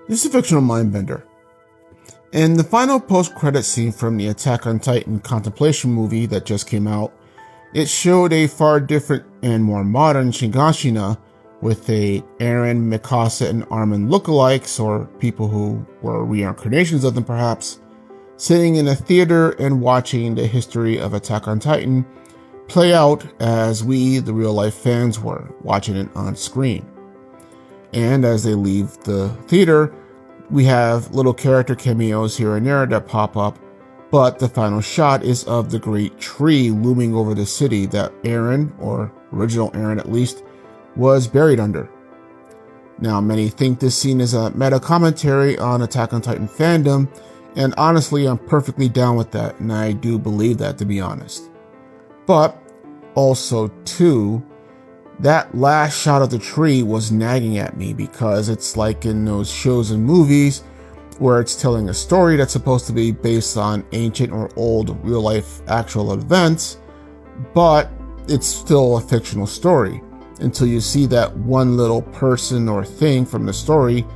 This is a fictional mindbender. In the final post-credit scene from the Attack on Titan contemplation movie that just came out, it showed a far different and more modern Shingashina with a Eren, Mikasa, and Armin lookalikes, or people who were reincarnations of them perhaps, sitting in a theater and watching the history of Attack on Titan play out as we, the real-life fans, were watching it on screen. And as they leave the theater, we have little character cameos here and there that pop up, but the final shot is of the great tree looming over the city that Eren, or original Eren at least, was buried under. Now, many think this scene is a meta commentary on Attack on Titan fandom, and honestly, I'm perfectly down with that, and I do believe that, to be honest. But also, too, that last shot of the tree was nagging at me, because it's like in those shows and movies where it's telling a story that's supposed to be based on ancient or old real-life actual events, but it's still a fictional story until you see that one little person or thing from the story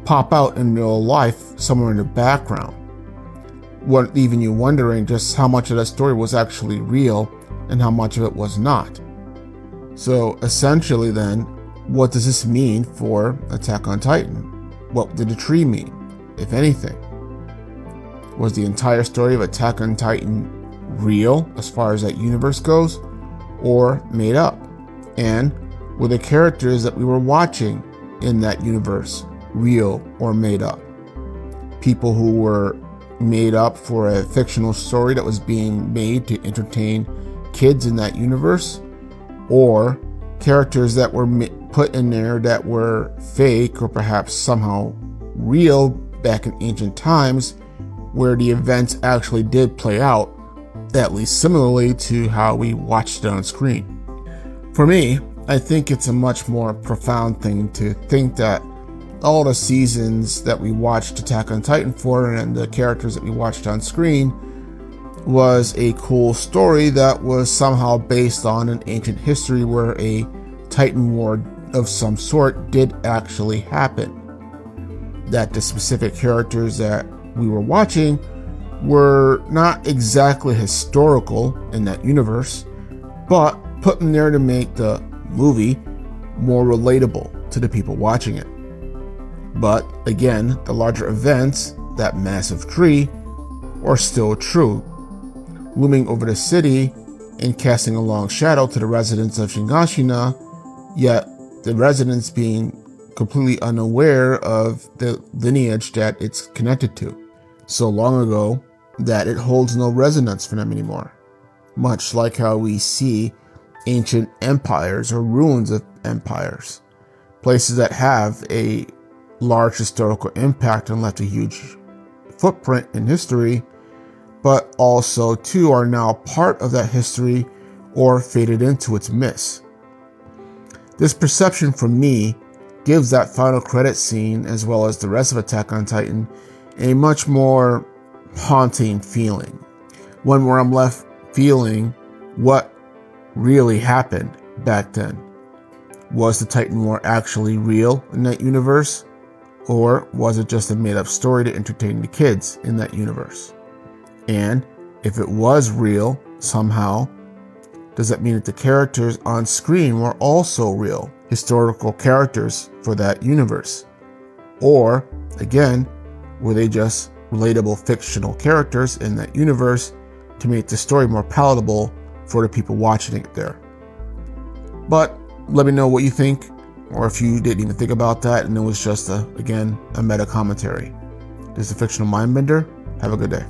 pop out in real life somewhere in the background, leaving you wondering just how much of that story was actually real and how much of it was not. So essentially then, what does this mean for Attack on Titan? What did the tree mean, if anything? Was the entire story of Attack on Titan real as far as that universe goes, or made up? And were the characters that we were watching in that universe real or made up? People who were made up for a fictional story that was being made to entertain kids in that universe? Or characters that were put in there that were fake or perhaps somehow real back in ancient times, where the events actually did play out, at least similarly to how we watched it on screen. For me, I think it's a much more profound thing to think that all the seasons that we watched Attack on Titan for and the characters that we watched on screen was a cool story that was somehow based on an ancient history where a Titan War of some sort did actually happen. That the specific characters that we were watching were not exactly historical in that universe, but put in there to make the movie more relatable to the people watching it. But again, the larger events, that massive tree, are still true, looming over the city and casting a long shadow to the residents of Shingashina, yet the residents being completely unaware of the lineage that it's connected to so long ago that it holds no resonance for them anymore. Much like how we see ancient empires or ruins of empires, places that have a large historical impact and left a huge footprint in history, but also too are now part of that history or faded into its mist. This perception for me gives that final credit scene, as well as the rest of Attack on Titan, a much more haunting feeling. One where I'm left feeling what really happened back then. Was the Titan War actually real in that universe? Or was it just a made-up story to entertain the kids in that universe? And if it was real somehow, does that mean that the characters on screen were also real, historical characters for that universe? Or, again, were they just relatable fictional characters in that universe to make the story more palatable for the people watching it there? But let me know what you think, or if you didn't even think about that and it was just, again, a meta commentary. This is a fictional mindbender. Have a good day.